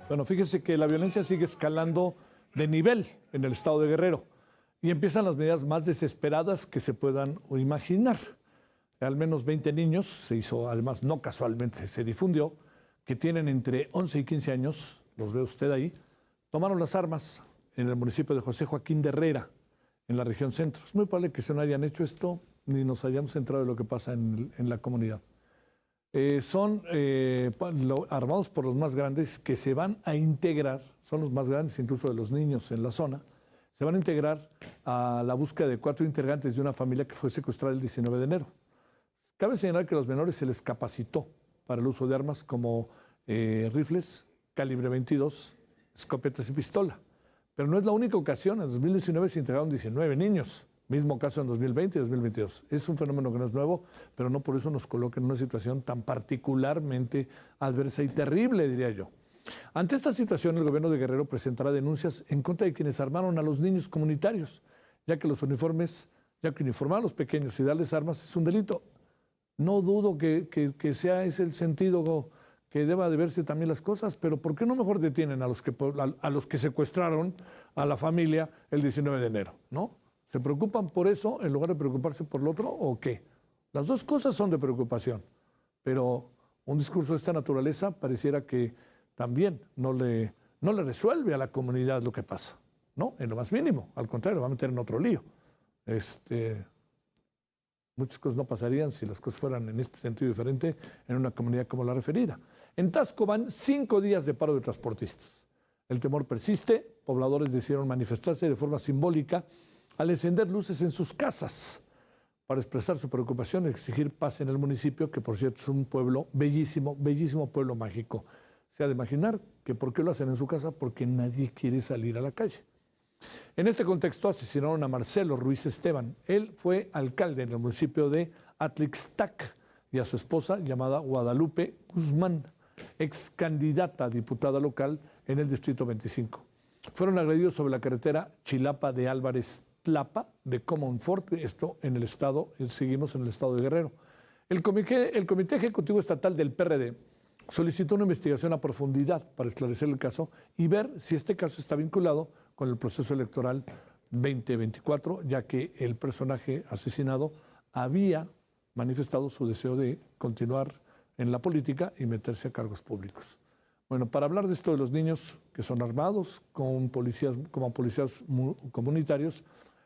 Bueno, fíjese que la violencia sigue escalando de nivel en el estado de Guerrero y empiezan las medidas más desesperadas que se puedan imaginar. Al menos 20 niños, se hizo, además no casualmente, se difundió, que tienen entre 11 y 15 años, los ve usted ahí, tomaron las armas en el municipio de José Joaquín de Herrera, en la región centro. Es muy probable que se no hayan hecho esto ni nos hayamos enterado de lo que pasa en la comunidad. Son armados por los más grandes que se van a integrar, son los más grandes incluso de los niños en la zona, se van a integrar a la búsqueda de 4 integrantes de una familia que fue secuestrada el 19 de enero. Cabe señalar que a los menores se les capacitó para el uso de armas como rifles, calibre 22, escopetas y pistola. Pero no es la única ocasión. En 2019 se integraron 19 niños. Mismo caso en 2020 y 2022. Es un fenómeno que no es nuevo, pero no por eso nos coloca en una situación tan particularmente adversa y terrible, diría yo. Ante esta situación, el gobierno de Guerrero presentará denuncias en contra de quienes armaron a los niños comunitarios, ya que uniformar a los pequeños y darles armas es un delito. No dudo que sea ese el sentido que deba de verse también las cosas, pero ¿por qué no mejor detienen a los que secuestraron a la familia el 19 de enero? ¿No? ¿Se preocupan por eso en lugar de preocuparse por lo otro o qué? Las dos cosas son de preocupación, pero un discurso de esta naturaleza pareciera que también no le resuelve a la comunidad lo que pasa, ¿no? En lo más mínimo, al contrario, lo va a meter en otro lío. Muchas cosas no pasarían si las cosas fueran en este sentido diferente en una comunidad como la referida. En Taxco van 5 días de paro de transportistas. El temor persiste, pobladores decidieron manifestarse de forma simbólica al encender luces en sus casas para expresar su preocupación y exigir paz en el municipio, que por cierto es un pueblo bellísimo, bellísimo pueblo mágico. Se ha de imaginar que ¿por qué lo hacen en su casa? Porque nadie quiere salir a la calle. En este contexto asesinaron a Marcelo Ruiz Esteban. Él fue alcalde en el municipio de Atlixtac y a su esposa llamada Guadalupe Guzmán, ex candidata a diputada local en el distrito 25. Fueron agredidos sobre la carretera Chilapa de Álvarez Tlapa de Comonfort, esto en el estado, seguimos en el estado de Guerrero. El Comité Ejecutivo Estatal del PRD solicitó una investigación a profundidad para esclarecer el caso y ver si este caso está vinculado con el proceso electoral 2024, ya que el personaje asesinado había manifestado su deseo de continuar en la política y meterse a cargos públicos. Bueno, para hablar de esto de los niños que son armados como policías comunitarios,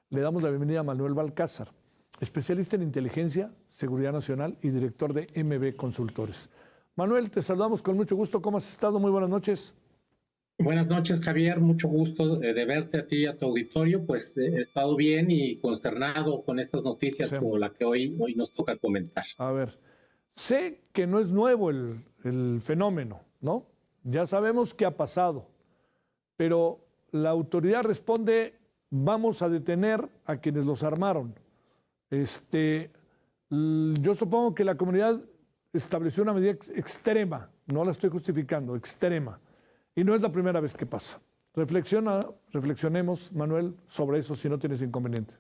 le damos la bienvenida a Manuel Balcázar, especialista en inteligencia, seguridad nacional y director de MB Consultores. Manuel, te saludamos con mucho gusto. ¿Cómo has estado? Muy buenas noches. Buenas noches, Javier. Mucho gusto de verte a ti y a tu auditorio. Pues he estado bien y consternado con estas noticias sí, como la que hoy nos toca comentar. A ver, sé que no es nuevo el fenómeno, ¿no? Ya sabemos qué ha pasado, pero la autoridad responde, vamos a detener a quienes los armaron. Yo supongo que la comunidad estableció una medida extrema, no la estoy justificando, extrema. Y no es la primera vez que pasa. Reflexionemos, Manuel, sobre eso si no tienes inconveniente.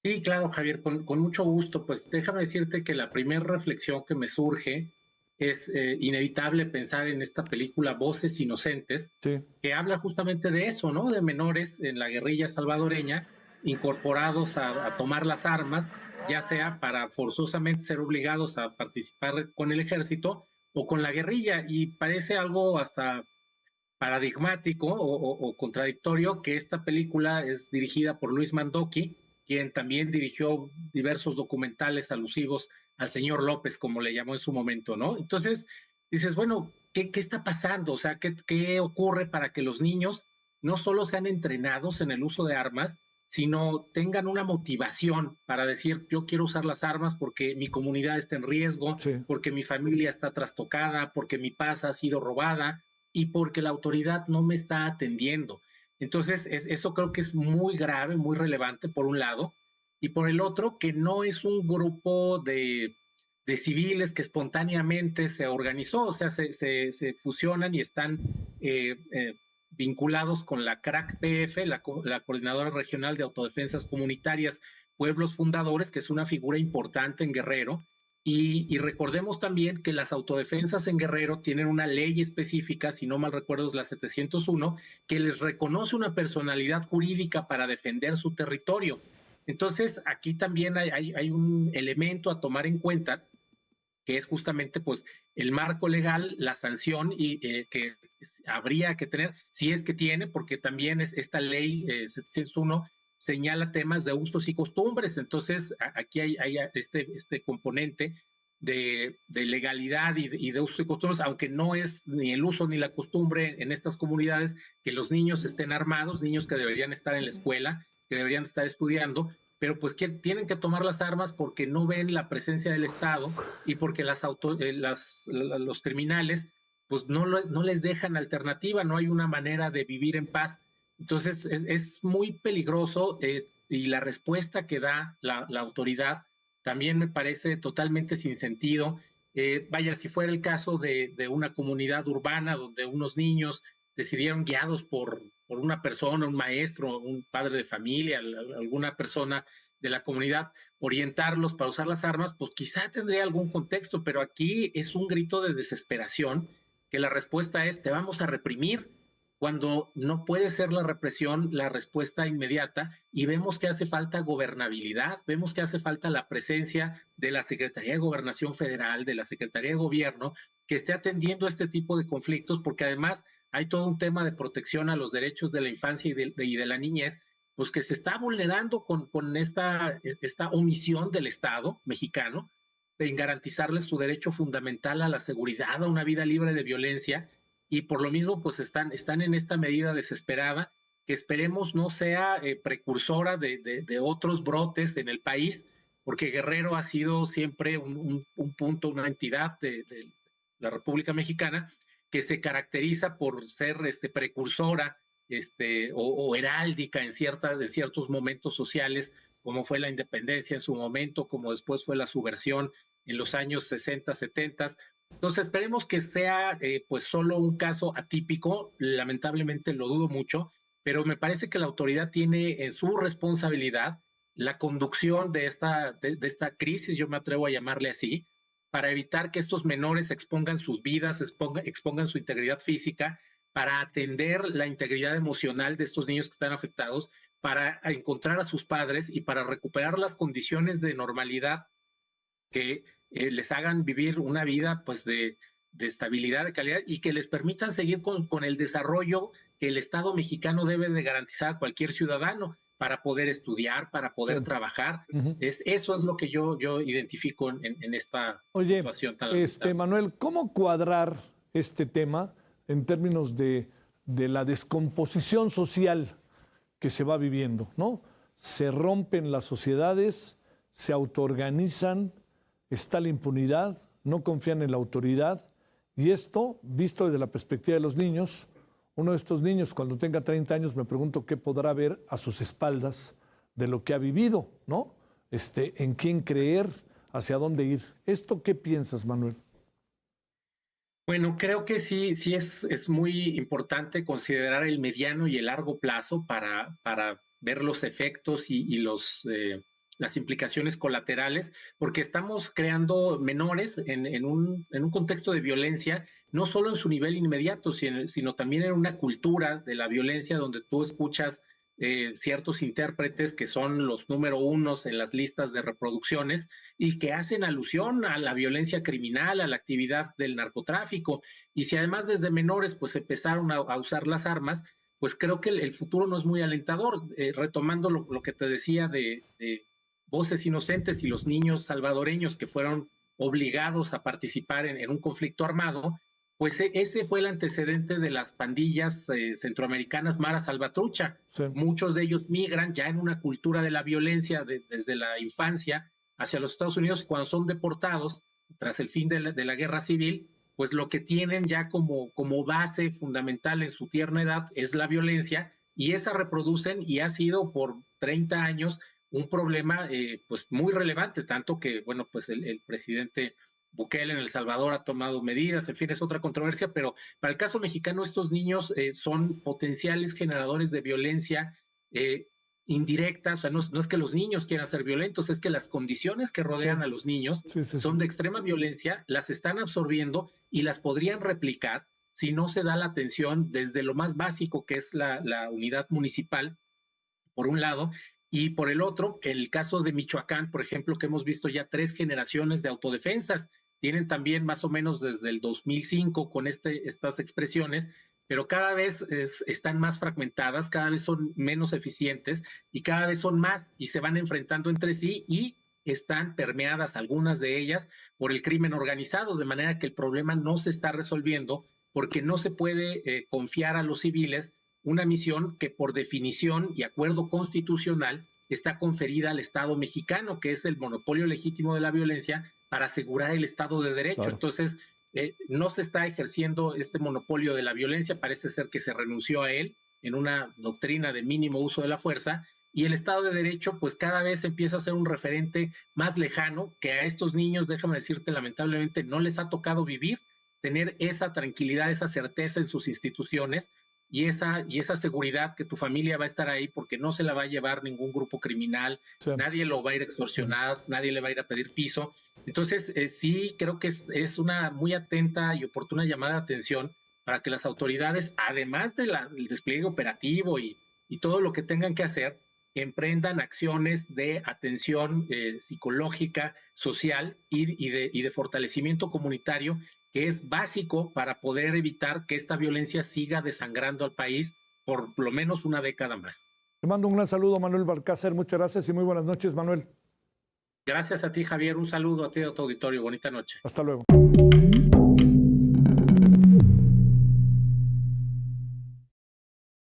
Sí, claro, Javier, con mucho gusto. Pues déjame decirte que la primera reflexión que me surge es inevitable pensar en esta película Voces Inocentes, sí, que habla justamente de eso, ¿no? De menores en la guerrilla salvadoreña incorporados a tomar las armas, ya sea para forzosamente ser obligados a participar con el ejército o con la guerrilla, y parece algo hasta paradigmático o contradictorio que esta película es dirigida por Luis Mandoki, quien también dirigió diversos documentales alusivos al señor López, como le llamó en su momento, ¿no? Entonces dices, bueno, ¿qué está pasando? O sea, ¿qué ocurre para que los niños no solo sean entrenados en el uso de armas, sino tengan una motivación para decir, yo quiero usar las armas porque mi comunidad está en riesgo, sí, porque mi familia está trastocada, porque mi paz ha sido robada y porque la autoridad no me está atendiendo? Entonces, eso creo que es muy grave, muy relevante por un lado, y por el otro, que no es un grupo de civiles que espontáneamente se organizó, o sea, se fusionan y están vinculados con la CRAC-PF, la Coordinadora Regional de Autodefensas Comunitarias Pueblos Fundadores, que es una figura importante en Guerrero, Y recordemos también que las autodefensas en Guerrero tienen una ley específica, si no mal recuerdo es la 701, que les reconoce una personalidad jurídica para defender su territorio. Entonces, aquí también hay un elemento a tomar en cuenta, que es justamente pues el marco legal, la sanción que habría que tener, si es que tiene, porque también esta ley 701 señala temas de usos y costumbres. Entonces, aquí hay este componente de legalidad y de usos y costumbres, aunque no es ni el uso ni la costumbre en estas comunidades que los niños estén armados, niños que deberían estar en la escuela, que deberían estar estudiando, pero pues que tienen que tomar las armas porque no ven la presencia del Estado y porque los criminales pues no les dejan alternativa, no hay una manera de vivir en paz. Entonces es muy peligroso y la respuesta que da la autoridad también me parece totalmente sin sentido. Vaya, si fuera el caso de una comunidad urbana donde unos niños decidieron guiados por una persona, un maestro, un padre de familia, alguna persona de la comunidad, orientarlos para usar las armas, pues quizá tendría algún contexto, pero aquí es un grito de desesperación que la respuesta es te vamos a reprimir, cuando no puede ser la represión la respuesta inmediata, y vemos que hace falta gobernabilidad, vemos que hace falta la presencia de la Secretaría de Gobernación Federal, de la Secretaría de Gobierno, que esté atendiendo este tipo de conflictos, porque además hay todo un tema de protección a los derechos de la infancia y de la niñez, pues que se está vulnerando con esta omisión del Estado mexicano en garantizarles su derecho fundamental a la seguridad, a una vida libre de violencia, y por lo mismo pues están en esta medida desesperada que esperemos no sea precursora de otros brotes en el país, porque Guerrero ha sido siempre un punto, una entidad de la República Mexicana que se caracteriza por ser precursora o heráldica en ciertos momentos sociales, como fue la independencia en su momento, como después fue la subversión en los años 60, 70. Entonces esperemos que sea pues solo un caso atípico, lamentablemente lo dudo mucho, pero me parece que la autoridad tiene en su responsabilidad la conducción de esta crisis, yo me atrevo a llamarle así, para evitar que estos menores expongan sus vidas, expongan su integridad física, para atender la integridad emocional de estos niños que están afectados, para encontrar a sus padres y para recuperar las condiciones de normalidad que les hagan vivir una vida pues de estabilidad, de calidad, y que les permitan seguir con el desarrollo que el Estado mexicano debe de garantizar a cualquier ciudadano para poder estudiar, para poder trabajar. Eso es lo que yo identifico en esta situación tan lamentable. Manuel, ¿cómo cuadrar este tema en términos de la descomposición social que se va viviendo, ¿no? Se rompen las sociedades, se autoorganizan, está la impunidad, no confían en la autoridad, y esto, visto desde la perspectiva de los niños, uno de estos niños cuando tenga 30 años me pregunto qué podrá ver a sus espaldas de lo que ha vivido, ¿no? En quién creer, hacia dónde ir. ¿Esto qué piensas, Manuel? Bueno, creo que sí es muy importante considerar el mediano y el largo plazo para ver los efectos y las implicaciones colaterales, porque estamos creando menores en un contexto de violencia, no solo en su nivel inmediato, sino también en una cultura de la violencia donde tú escuchas ciertos intérpretes que son los número unos en las listas de reproducciones y que hacen alusión a la violencia criminal, a la actividad del narcotráfico. Y si además desde menores pues empezaron a usar las armas, pues creo que el futuro no es muy alentador. Retomando lo que te decía de Voces Inocentes y los niños salvadoreños que fueron obligados a participar en un conflicto armado, pues ese fue el antecedente de las pandillas centroamericanas Mara Salvatrucha. Sí. Muchos de ellos migran ya en una cultura de la violencia desde la infancia hacia los Estados Unidos, y cuando son deportados tras el fin de la guerra civil, pues lo que tienen ya como base fundamental en su tierna edad es la violencia, y esa reproducen, y ha sido por 30 años un problema pues muy relevante, tanto que, bueno, pues el presidente Bukele en El Salvador ha tomado medidas, en fin, es otra controversia, pero para el caso mexicano estos niños son potenciales generadores de violencia indirectas, o sea, no es que los niños quieran ser violentos, es que las condiciones que rodean a los niños son de extrema violencia, las están absorbiendo y las podrían replicar si no se da la atención desde lo más básico, que es la unidad municipal, por un lado, y por el otro, el caso de Michoacán, por ejemplo, que hemos visto ya 3 generaciones de autodefensas, tienen también más o menos desde el 2005 con estas expresiones, pero cada vez están más fragmentadas, cada vez son menos eficientes y cada vez son más y se van enfrentando entre sí y están permeadas algunas de ellas por el crimen organizado, de manera que el problema no se está resolviendo porque no se puede confiar a los civiles una misión que por definición y acuerdo constitucional está conferida al Estado mexicano, que es el monopolio legítimo de la violencia para asegurar el Estado de Derecho. Claro. Entonces, no se está ejerciendo este monopolio de la violencia, parece ser que se renunció a él en una doctrina de mínimo uso de la fuerza, y el Estado de Derecho pues cada vez empieza a ser un referente más lejano que a estos niños, déjame decirte, lamentablemente no les ha tocado vivir, tener esa tranquilidad, esa certeza en sus instituciones y esa seguridad que tu familia va a estar ahí porque no se la va a llevar ningún grupo criminal, nadie lo va a ir a extorsionar, nadie le va a ir a pedir piso. Entonces, sí, creo que es una muy atenta y oportuna llamada de atención para que las autoridades, además del despliegue operativo y todo lo que tengan que hacer, emprendan acciones de atención psicológica, social y de fortalecimiento comunitario, que es básico para poder evitar que esta violencia siga desangrando al país por lo menos una década más. Te mando un gran saludo, Manuel Balcácer. Muchas gracias y muy buenas noches, Manuel. Gracias a ti, Javier. Un saludo a ti y a tu auditorio. Bonita noche. Hasta luego.